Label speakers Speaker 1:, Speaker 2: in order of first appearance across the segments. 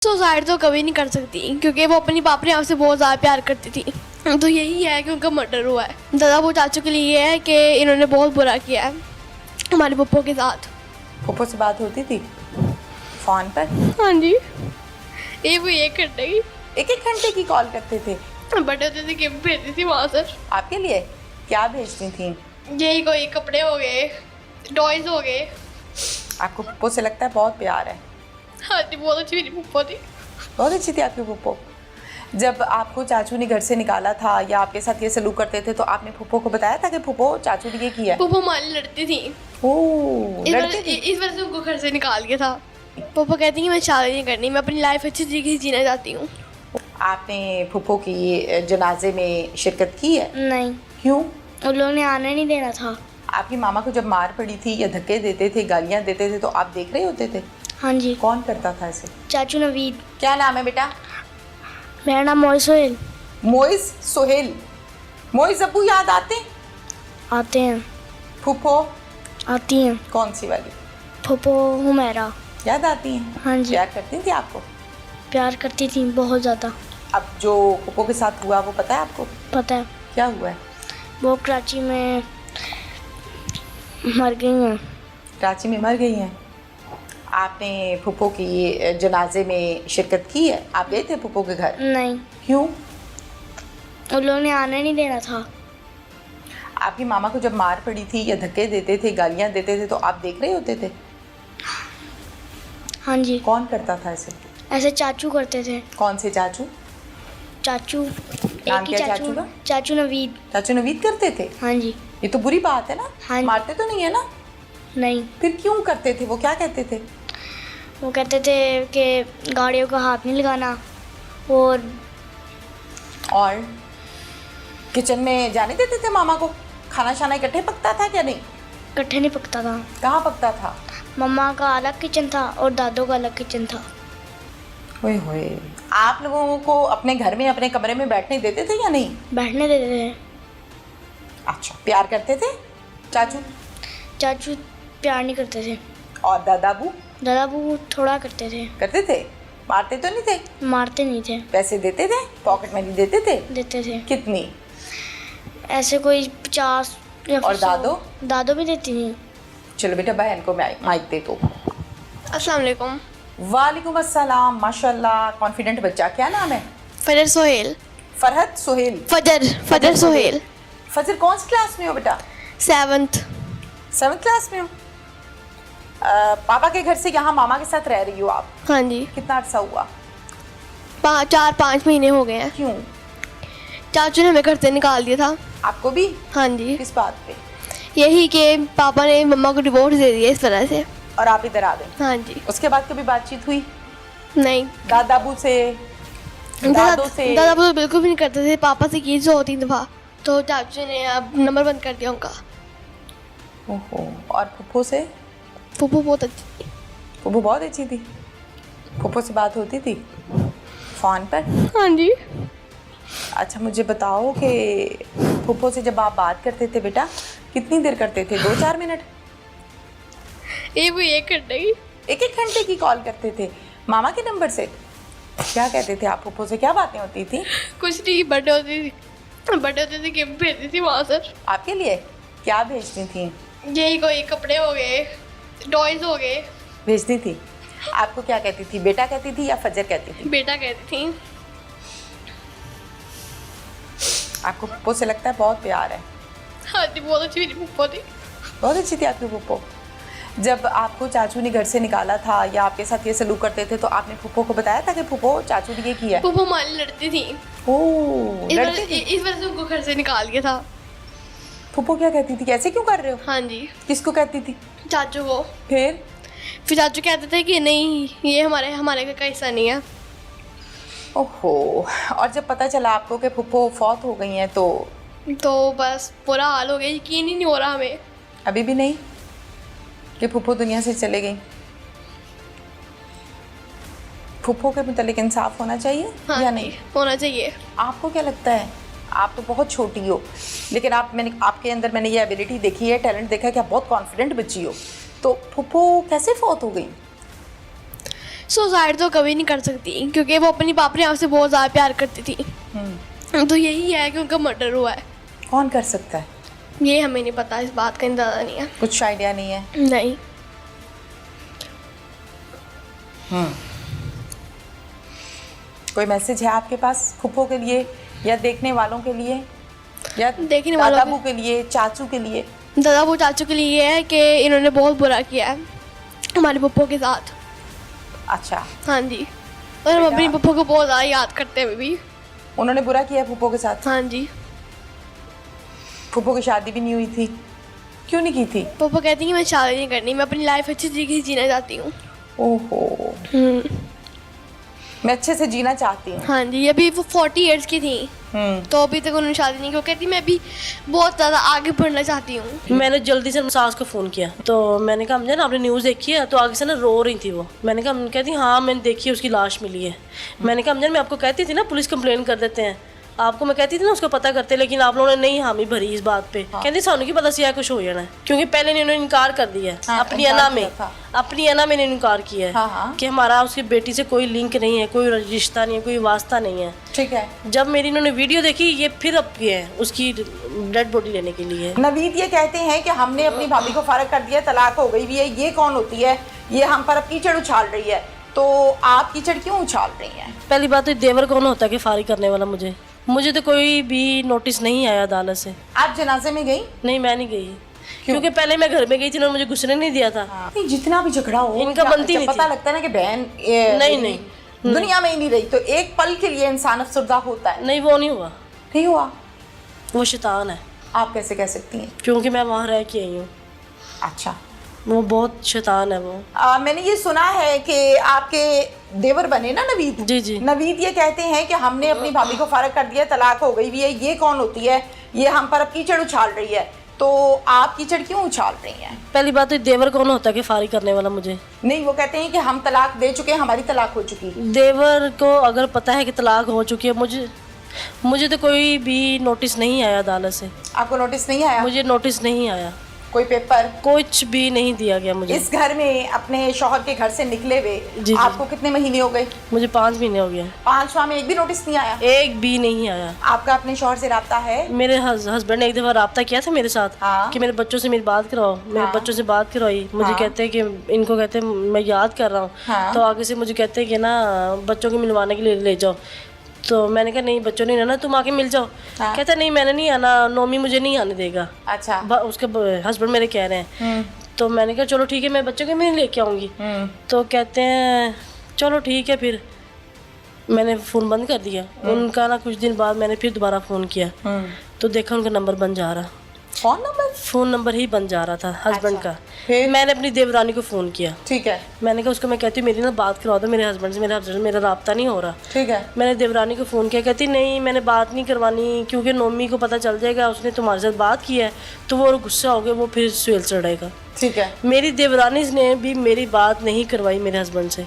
Speaker 1: Suicide तो कभी नहीं कर सकती क्योंकि वो अपनी पापा आपसे बहुत ज़्यादा प्यार करती थी। तो यही है कि उनका मर्डर हुआ है। दादा वो चाचू के लिए है कि इन्होंने बहुत बुरा किया है हमारे पप्पो के साथ।
Speaker 2: पप्पो से बात होती थी फ़ोन पर?
Speaker 1: हाँ जी, ये वो 1 घंटे की,
Speaker 2: एक घंटे की कॉल करते थे?
Speaker 1: बड़े होते थे गिफ्ट भेजती थी वहाँ से।
Speaker 2: आपके लिए क्या भेजती थी?
Speaker 1: यही कोई कपड़े हो गए, टॉयज हो गए।
Speaker 2: आपको पप्पो से लगता है बहुत प्यार है?
Speaker 1: हाँ जी, बहुत अच्छी मेरी पप्पो थी।
Speaker 2: बहुत अच्छी थी आपकी पप्पो। जब आपको चाचू ने घर से निकाला था या आपके साथ ये सलूक करते थे तो आपने पप्पो को बताया था कि पप्पो चाचू ने ये किया है?
Speaker 1: पप्पो हमारी लड़ती थी,
Speaker 2: ओह, लड़ते थे?
Speaker 1: इस वजह से उनको घर से निकाल दिया था। पप्पो कहती हैं मैं शादी नहीं करनी, मैं अपनी लाइफ अच्छी तरीके से जीना चाहती हूँ।
Speaker 2: आपने पप्पो की जनाजे में शिरकत की है?
Speaker 3: नहीं,
Speaker 2: क्यों?
Speaker 3: उन लोगों ने आने नहीं देना था।
Speaker 2: आपकी मामा को जब मार पड़ी थी या धक्के देते थे, गालियाँ देते थे तो आप देख रहे होते थे?
Speaker 3: हाँ जी,
Speaker 2: कौन करता था ऐसे?
Speaker 3: चाचू नवीद।
Speaker 2: क्या नाम है बेटा?
Speaker 3: मेरा नाम मोइस सोहेल।
Speaker 2: मोइस सोहेल। मोइस अब्बू याद आते?
Speaker 3: आते हैं,
Speaker 2: फूफो
Speaker 3: आती हैं।
Speaker 2: कौन सी वाली?
Speaker 3: फूफो हुमैरा
Speaker 2: याद आती हैं?
Speaker 3: हाँ जी,
Speaker 2: प्यार करती थी आपको?
Speaker 3: प्यार करती थी बहुत ज़्यादा।
Speaker 2: अब जो फूफो के साथ हुआ वो पता है आपको?
Speaker 3: पता है,
Speaker 2: क्या हुआ है?
Speaker 3: वो कराची में मर गई हैं।
Speaker 2: कराची में मर गई हैं। आपने फूफो की जनाजे में शिरकत की है? आप गए थे फूफो के घर?
Speaker 3: नहीं,
Speaker 2: क्यों?
Speaker 3: उन लोगों ने आने नहीं देना था।
Speaker 2: आपकी मामा को जब मार पड़ी थी या धक्के देते थे, गालियाँ देते थे तो आप देख रहे होते थे?
Speaker 3: हाँ जी,
Speaker 2: कौन करता था ऐसे?
Speaker 3: ऐसे चाचू करते थे।
Speaker 2: कौन से चाचू?
Speaker 3: चाचू
Speaker 2: नाम
Speaker 3: एक ही
Speaker 2: क्या चाचू
Speaker 3: चाचू,
Speaker 2: का?
Speaker 3: चाचू नवीद।
Speaker 2: चाचू नवीद करते थे?
Speaker 3: हाँ जी,
Speaker 2: ये तो बुरी बात है ना।
Speaker 3: हाँ।
Speaker 2: मारते तो नहीं है ना?
Speaker 3: नहीं,
Speaker 2: फिर क्यों करते थे? वो क्या कहते थे?
Speaker 3: वो कहते थे कि गाड़ियों का हाथ नहीं लगाना और
Speaker 2: किचन में जाने देते थे मामा को? खाना शाना इकट्ठे पकता था क्या? नहीं,
Speaker 3: इकट्ठे नहीं पकता था।
Speaker 2: कहाँ पकता था?
Speaker 3: मम्मा का अलग किचन था और दादों का अलग किचन था।
Speaker 2: ओए होए, आप लोगों को अपने घर में अपने कमरे में बैठने देते थे या नहीं?
Speaker 3: बैठने देते थे।
Speaker 2: अच्छा, प्यार करते थे चाचू?
Speaker 3: चाचू प्यार नहीं करते थे।
Speaker 2: और दादाबू
Speaker 3: दादाबू थोड़ा करते थे,
Speaker 2: करते थे? मारते तो नहीं थे?
Speaker 3: मारते नहीं थे।
Speaker 2: पैसे देते थे? पॉकेट मनी देते थे?
Speaker 3: देते थे
Speaker 2: कितनी?
Speaker 3: ऐसे कोई 50 या
Speaker 2: और
Speaker 3: 100।
Speaker 2: दादो?
Speaker 3: दादो भी देती थी।
Speaker 2: चलो बेटा, बहन को माइक दे दो।
Speaker 1: अस्सलाम वालेकुम।
Speaker 2: वालेकुम अस्सलाम। माशाल्लाह, कॉन्फिडेंट बच्चा। क्या नाम है?
Speaker 1: फजर सोहेल।
Speaker 2: फरहत सोहेल।
Speaker 1: फजर सोहेल।
Speaker 2: फजर कौन सी क्लास में हो बेटा?
Speaker 1: 7th।
Speaker 2: 7th क्लास में हो? पापा के घर से यहाँ मामा के साथ रह रही हो आप?
Speaker 1: हाँ जी,
Speaker 2: कितना अर्सा हुआ?
Speaker 1: 4-5 महीने हो गए हैं।
Speaker 2: क्यों?
Speaker 1: चाचू ने हमें घर से निकाल दिया था।
Speaker 2: आपको भी?
Speaker 1: हाँ जी,
Speaker 2: किस बात पे?
Speaker 1: यही कि पापा ने मम्मा को डिवोर्स दे दिया इस तरह से।
Speaker 2: और आप इधर आ गए?
Speaker 1: हाँ जी।
Speaker 2: उसके बाद कभी बातचीत हुई
Speaker 1: नहीं,
Speaker 2: दादाबू से, दादो से?
Speaker 1: दादा तो बिल्कुल भी नहीं करते थे। पापा से की 2-3 दफ़ा, तो चाचू ने अब नंबर बंद कर दिया उनका।
Speaker 2: ओहो। और फुप्पो से?
Speaker 1: पप्पू बहुत अच्छी।
Speaker 2: फुप्पो बहुत अच्छी थी। फुप्पो से बात होती थी फ़ोन पर?
Speaker 1: हाँ जी।
Speaker 2: अच्छा, मुझे बताओ कि फुप्पो से जब आप बात करते थे बेटा, कितनी देर करते थे? 2-4 मिनट?
Speaker 1: ये वो 1 घंटे की।
Speaker 2: एक घंटे की कॉल करते थे मामा के नंबर से? क्या कहते थे आप फुप्पो से? क्या बातें होती थी?
Speaker 1: कुछ नहीं, बर्थडे होते थे गिफ्ट भेजती थी वहाँ से।
Speaker 2: आपके लिए क्या भेजती थी?
Speaker 1: यही कोई कपड़े हो गए, टॉयज हो गए।
Speaker 2: भेजती थी। आपको क्या कहती थी? बेटा कहती थी या फजर कहती थी?
Speaker 1: बेटा कहती थी।
Speaker 2: आपको फुप्पो से लगता है बहुत प्यार है?
Speaker 1: हाँ जी, बहुत अच्छी मेरी पप्पो थी।
Speaker 2: बहुत अच्छी थी आपकी फुप्पो। जब आपको चाचू ने घर से निकाला था या आपके साथ ये सलूक करते थे तो आपने फुप्पो को बताया था कि फुप्पो चाचू ने ये किया है?
Speaker 1: पप्पो हमारी लड़ती थी,
Speaker 2: ओह, लड़ती थी?
Speaker 1: इस वजह से उनको घर से निकाल दिया था।
Speaker 2: फुप्पो क्या कहती थी? कैसे क्यों कर रहे हो?
Speaker 1: हाँ जी,
Speaker 2: किसको कहती थी?
Speaker 1: चाचू को।
Speaker 2: फिर
Speaker 1: चाचू कहते थे कि नहीं, ये हमारे घर का हिस्सा नहीं है।
Speaker 2: ओहो। और जब पता चला आपको कि फुप्पो फौत हो गई हैं
Speaker 1: तो बस बुरा हाल हो गया, यकीन ही नहीं हो रहा हमें।
Speaker 2: अभी भी नहीं कि फुप्पो दुनिया से चले गई? फुप्पो के मुतालिक इंसाफ होना चाहिए
Speaker 1: हाँ
Speaker 2: या
Speaker 1: जी,
Speaker 2: नहीं?
Speaker 1: होना चाहिए।
Speaker 2: आपको क्या लगता है? आप तो बहुत छोटी हो, लेकिन आपके अंदर मैंने ये एबिलिटी देखी है, टैलेंट देखा है कि आप बहुत कॉन्फिडेंट बच्ची हो। तो फुप्पो कैसे फौत हो गई?
Speaker 1: सुसाइड तो कभी नहीं कर सकती क्योंकि वो अपनी पापड़ी आपसे बहुत ज़्यादा प्यार करती थी। तो यही है कि उनका मर्डर हुआ है।
Speaker 2: कौन कर सकता है?
Speaker 1: ये हमें नहीं पता, इस बात का अंदाज़ा नहीं है।
Speaker 2: कुछ आइडिया नहीं है?
Speaker 1: नहीं।
Speaker 2: कोई मैसेज है आपके पास फूफो के लिए या देखने वालों के लिए या
Speaker 1: देखने वालों
Speaker 2: दादाबू के लिए, चाचू के लिए?
Speaker 1: दादाबू चाचू के लिए ये है कि इन्होंने बहुत बुरा किया है हमारे पप्पो के साथ।
Speaker 2: अच्छा,
Speaker 1: हाँ जी, और हम अपनी पप्पो को बहुत ज़्यादा याद करते हुए भी।
Speaker 2: उन्होंने बुरा किया फूफो के साथ?
Speaker 1: हाँ जी।
Speaker 2: फूफो की शादी भी नहीं हुई थी, क्यों नहीं की थी?
Speaker 1: पप्पो कहती हैं कि मैं शादी नहीं करनी, मैं अपनी लाइफ अच्छी तरीके से जीना चाहती हूँ।
Speaker 2: ओहो, मैं अच्छे से जीना चाहती हूँ।
Speaker 1: हाँ जी, अभी वो 40 ईयर्स की थी तो अभी तक उन्होंने शादी नहीं की। वो कहती मैं भी बहुत ज़्यादा आगे बढ़ना चाहती हूँ।
Speaker 4: मैंने जल्दी से सास को फ़ोन किया तो मैंने कहा मुझे ना आपने न्यूज़ देखी है? तो आगे से ना रो रही थी वो। मैंने कहा कहती हाँ मैंने देखी है, उसकी लाश मिली है। मैंने कहा मैं आपको कहती थी ना पुलिस कंप्लेन कर देते हैं, आपको मैं कहती थी ना उसको पता करते, लेकिन आप लोगों ने नहीं हामी भरी इस बात पे। कहती सानू की पता सी कुछ हो जाना है, क्योंकि पहले इन्होंने इनकार कर दिया है। अपनी अना में इनकार किया है कि हमारा उसकी बेटी से कोई लिंक नहीं है, कोई रिश्ता नहीं है, कोई वास्ता नहीं है।
Speaker 2: ठीक है।
Speaker 4: जब मेरी इन्होंने वीडियो देखी, ये फिर अब किए हैं उसकी डेड बॉडी लेने के लिए।
Speaker 2: नवीद ये कहते हैं कि हमने अपनी भाभी को फारग कर दिया, तलाक हो गई भी है, ये कौन होती है? ये हम पर अब कीचड़ उछाल रही है। तो आप कीचड़ क्यों उछाल रही हैं?
Speaker 4: पहली बात तो देवर कौन होता है कि फारिग करने वाला? मुझे तो कोई भी नोटिस नहीं आया अदालत से।
Speaker 2: आप जनाजे में गई?
Speaker 4: नहीं, मैं नहीं गई, क्योंकि पहले मैं घर में गई थी, उन्होंने मुझे घुसने नहीं दिया था।
Speaker 2: नहीं, जितना भी झगड़ा हो
Speaker 4: इनका बनती नहीं
Speaker 2: पता
Speaker 4: थी।
Speaker 2: लगता है ना कि बहन
Speaker 4: नहीं
Speaker 2: दुनिया में ही नहीं रही, तो एक पल के लिए इंसान अफसरदा होता है।
Speaker 4: नहीं, वो नहीं हुआ।
Speaker 2: नहीं हुआ?
Speaker 4: वो शैतान है।
Speaker 2: आप कैसे कह सकती हैं?
Speaker 4: क्योंकि मैं वहाँ रह के आई हूँ।
Speaker 2: अच्छा,
Speaker 4: वो बहुत शैतान है वो।
Speaker 2: मैंने ये सुना है कि आपके देवर बने ना नवीद?
Speaker 4: जी।
Speaker 2: नवीद ये कहते हैं कि हमने अपनी भाभी को फारग कर दिया, तलाक हो गई भी है, ये कौन होती है? ये हम पर अब कीचड़ उछाल रही है। तो आप कीचड़ क्यों उछाल रही हैं?
Speaker 4: पहली बात तो देवर कौन होता है कि फारिग करने वाला?
Speaker 2: नहीं, वो कहते हैं कि हम तलाक दे चुके हैं, हमारी तलाक हो चुकी।
Speaker 4: देवर को अगर पता है कि तलाक हो चुकी है, मुझे तो कोई भी नोटिस नहीं आया अदालत से।
Speaker 2: आपको नोटिस नहीं आया?
Speaker 4: मुझे नोटिस नहीं आया,
Speaker 2: कोई पेपर
Speaker 4: कुछ भी नहीं दिया गया मुझे।
Speaker 2: इस घर में अपने शौहर के घर से निकले हुए
Speaker 4: जी।
Speaker 2: आपको कितने महीने हो गए?
Speaker 4: मुझे 5 महीने हो गए।
Speaker 2: 5वां में एक भी नोटिस नहीं आया?
Speaker 4: एक भी नहीं आया।
Speaker 2: आपका अपने शौहर से राब्ता है?
Speaker 4: मेरे हस्बैंड ने एक दफ़ा राब्ता किया था मेरे साथ कि मेरे बच्चों से मेरी बात कराओ। मेरे बच्चों से बात करवाई। मुझे कहते हैं कि इनको कहते हैं मैं याद कर रहा हूँ। तो आगे से मुझे कहते हैं कि ना बच्चों को मिलवाने के लिए ले जाओ। तो मैंने कहा नहीं, बच्चों नहीं रहना, तुम आके मिल जाओ। कहता नहीं मैंने नहीं आना, नोमी मुझे नहीं आने देगा।
Speaker 2: अच्छा।
Speaker 4: उसके हस्बैंड मेरे कह रहे हैं। तो मैंने कहा चलो ठीक है, मैं बच्चों के मैं लेके आऊँगी। तो कहते हैं चलो ठीक है। फिर मैंने फ़ोन बंद कर दिया। उनका ना कुछ दिन बाद मैंने फिर दोबारा फ़ोन किया तो देखा उनका नंबर बन जा रहा। फ़ोन नंबर ही बन जा रहा था हस्बैंड का। फिर मैंने अपनी देवरानी को फ़ोन किया।
Speaker 2: ठीक है।
Speaker 4: मैंने कहा उसको मैं कहती हूँ मेरी ना बात करवा दो मेरे हस्बैंड से, मेरा राब्ता नहीं हो रहा।
Speaker 2: ठीक है।
Speaker 4: मैंने देवरानी को फ़ोन किया, कहती नहीं मैंने बात नहीं करवानी, क्योंकि नोमी को पता चल जाएगा उसने तुम्हारे साथ बात की है तो वो गुस्सा हो गया, वो फिर सुहेल चढ़ेगा।
Speaker 2: ठीक है।
Speaker 4: मेरी देवरानी ने भी मेरी बात नहीं करवाई मेरे हस्बैंड से।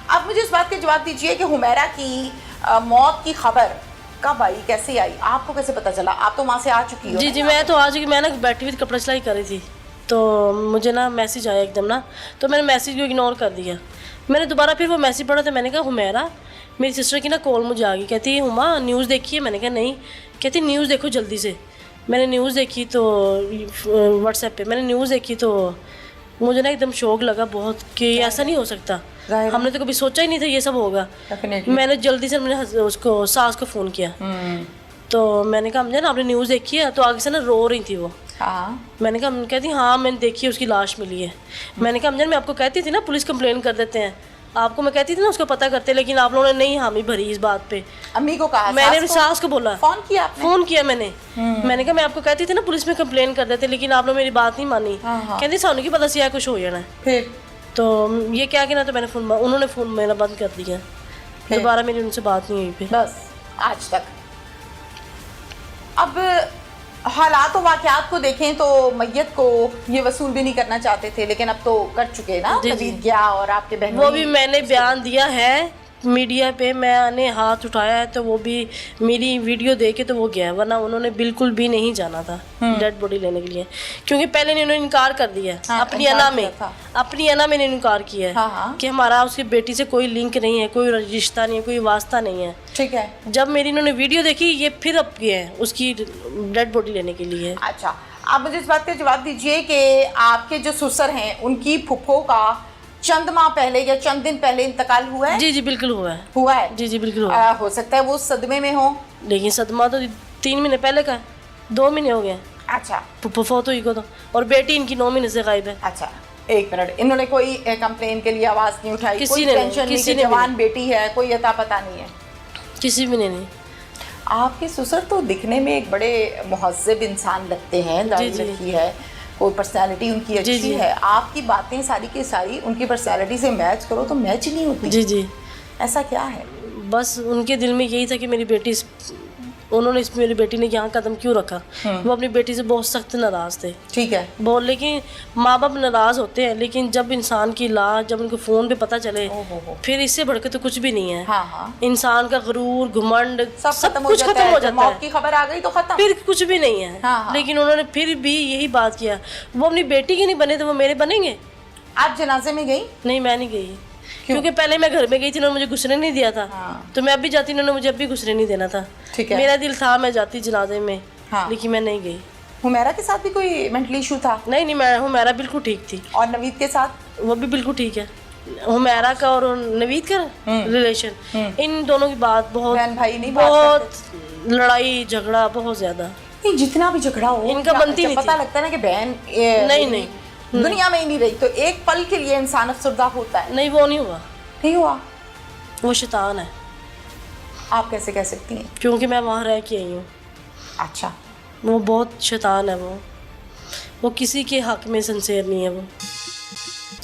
Speaker 2: आप मुझे इस बात का जवाब दीजिए कि हुमैरा की मौत की खबर कब आई, कैसे आई, आपको कैसे पता चला? आप तो वहाँ से आ चुकी हो।
Speaker 4: जी, मैं तो आ चुकी। मैं ना बैठी हुई कपड़ा सिलाई कर रही थी तो मुझे ना मैसेज आया एकदम ना, तो मैंने मैसेज को इग्नोर कर दिया। मैंने दोबारा फिर वो मैसेज पढ़ा तो मैंने कहा हुमैरा, मेरी सिस्टर की ना कॉल मुझे आ गई। कहती है हुमा न्यूज़ देखी है? मैंने कहा नहीं। कहती न्यूज़ देखो जल्दी से। मैंने न्यूज़ देखी तो व्हाट्सएप पे मैंने न्यूज़ देखी तो मुझे ना एकदम शौक लगा बहुत कि ऐसा नहीं हो सकता। हमने तो कभी सोचा ही नहीं था ये सब होगा। मैंने जल्दी से उसको सास को फ़ोन किया। तो मैंने कहा मुझे ना आपने न्यूज़ देखी है? तो आगे से ना रो रही थी वो। मैंने कहा कहती हाँ मैंने देखी है, उसकी लाश मिली है। मैंने कहा मैं आपको कहती थी ना पुलिस कंप्लेन कर देते हैं, आपको मैं कहती थी ना उसको पता करते, लेकिन आप लोगों ने नहीं हामी भरी इस बात पे।
Speaker 2: अम्मी को कहा?
Speaker 4: मैंने अपनी सास को बोला।
Speaker 2: फ़ोन किया आपने? फ़ोन
Speaker 4: किया मैंने कहा मैं आपको कहती थी ना पुलिस में कंप्लेन कर देते, लेकिन आप लोग मेरी बात नहीं मानी। कहती सानू की पता सी कुछ हो जाना है।
Speaker 2: फिर
Speaker 4: तो ये क्या कि ना, तो मैंने उन्होंने फ़ोन मेरा बंद कर दिया। दोबारा मेरी उनसे बात नहीं हुई फिर
Speaker 2: बस आज तक। अब हालात और वाक़यात को देखें तो मैयत को ये वसूल भी नहीं करना चाहते थे, लेकिन अब तो कर चुके ना। नवीद गया और आपके बहन
Speaker 4: वो भी मैंने बयान दिया है मीडिया पे मैंने हाथ उठाया है तो वो भी मेरी वीडियो देख के तो वो गया, वरना उन्होंने बिल्कुल भी नहीं जाना था डेड बॉडी लेने के लिए, क्योंकि पहले इन्होंने इनकार कर दिया है।
Speaker 2: हाँ,
Speaker 4: अपनी
Speaker 2: इनकार
Speaker 4: अना
Speaker 2: किया
Speaker 4: में
Speaker 2: था।
Speaker 4: अपनी अना में इन्होंने इनकार किया है
Speaker 2: हाँ।
Speaker 4: कि हमारा उसकी बेटी से कोई लिंक नहीं है, कोई रिश्ता नहीं है, कोई वास्ता नहीं है।
Speaker 2: ठीक है।
Speaker 4: जब मेरी इन्होंने वीडियो देखी, ये फिर अब गए हैं उसकी डेड बॉडी लेने के लिए।
Speaker 2: अच्छा, आप मुझे इस बात का जवाब दीजिए कि आपके जो ससुर हैं उनकी फुफ्फो का चंद माह पहले या चंद दिन पहले इंतकाल हुआ है?
Speaker 4: जी जी बिल्कुल हुआ है।
Speaker 2: हुआ है?
Speaker 4: जी जी बिल्कुल हुआ है।
Speaker 2: हो सकता है वो सदमे में हो।
Speaker 4: लेकिन सदमा तो 3 महीने पहले का है, 2 महीने हो गए हैं
Speaker 2: अच्छा
Speaker 4: फौत हुई को तो, और बेटी इनकी 9 महीने से गायब है।
Speaker 2: अच्छा, एक मिनट, इन्होंने कोई कंप्लेन के लिए आवाज नहीं उठाई?
Speaker 4: किसी
Speaker 2: कोई
Speaker 4: ने नहीं,
Speaker 2: टेंशन नहीं
Speaker 4: किसी
Speaker 2: कि
Speaker 4: ने भी
Speaker 2: जवान बेटी है, कोई अता पता नहीं है?
Speaker 4: किसी भी ने नहीं।
Speaker 2: आपके ससुर तो दिखने में एक बड़े मुहज्जब इंसान लगते हैं, दाढ़ी
Speaker 4: जी।
Speaker 2: रखी है, कोई पर्सनालिटी उनकी अच्छी
Speaker 4: जी।
Speaker 2: है। आपकी बातें सारी की सारी उनकी पर्सनालिटी से मैच करो तो मैच नहीं होती।
Speaker 4: जी जी,
Speaker 2: ऐसा क्या है?
Speaker 4: बस उनके दिल में यही था कि मेरी बेटी उन्होंने मेरी बेटी ने यहाँ कदम क्यों रखा। वो अपनी बेटी से बहुत सख्त नाराज़ थे।
Speaker 2: ठीक है।
Speaker 4: बहुत, लेकिन माँ बाप नाराज़ होते हैं, लेकिन जब इंसान की लाश जब उनको फ़ोन पे पता चले, फिर इससे बढ़ के तो कुछ भी नहीं है।
Speaker 2: हाँ।
Speaker 4: इंसान का गुरूर, घमंड,
Speaker 2: सब
Speaker 4: कुछ खत्म हो जाता
Speaker 2: मौत
Speaker 4: है।
Speaker 2: की खबर आ गई तो खत्म,
Speaker 4: फिर कुछ भी नहीं है।
Speaker 2: हाँ।
Speaker 4: लेकिन उन्होंने फिर भी यही बात किया। वो अपनी बेटी के नहीं बने तो वो मेरे बनेंगे?
Speaker 2: आप जनाजे में गई?
Speaker 4: नहीं, मैं नहीं गई, क्योंकि पहले मैं घर में गई थी, इन्होंने मुझे घुसने नहीं दिया था।
Speaker 2: हाँ।
Speaker 4: तो मैं अब भी जाती, इन्होंने मुझे अब भी घुसने नहीं देना था।
Speaker 2: ठीक है।
Speaker 4: मेरा दिल था मैं जाती जनाजे में,
Speaker 2: हाँ।
Speaker 4: लेकिन मैं नहीं गई।
Speaker 2: हुमैरा के साथ भी कोई मेंटल इशू था?
Speaker 4: नहीं, मैं हुमैरा बिल्कुल ठीक थी,
Speaker 2: और नवीद के साथ?
Speaker 4: वो भी बिल्कुल ठीक है। हुमैरा का और नवीद का रिलेशन, इन दोनों की बात बहुत
Speaker 2: बहन भाई नहीं बात
Speaker 4: बहुत लड़ाई झगड़ा बहुत ज्यादा।
Speaker 2: नहीं, जितना भी झगड़ा हो
Speaker 4: इनका
Speaker 2: क्या-
Speaker 4: बनती
Speaker 2: जब
Speaker 4: नहीं
Speaker 2: पता
Speaker 4: थी।
Speaker 2: लगता है ना कि बहन
Speaker 4: नहीं,
Speaker 2: दुनिया में ही नहीं रही तो एक पल के लिए इंसान अफसरदा होता है।
Speaker 4: नहीं, वो नहीं हुआ।
Speaker 2: नहीं हुआ?
Speaker 4: वो शैतान है।
Speaker 2: आप कैसे कह सकती हैं?
Speaker 4: क्योंकि मैं वहाँ रह के आई हूँ।
Speaker 2: अच्छा।
Speaker 4: वो बहुत शैतान है। वो किसी के हक में सिंसेयर नहीं है वो।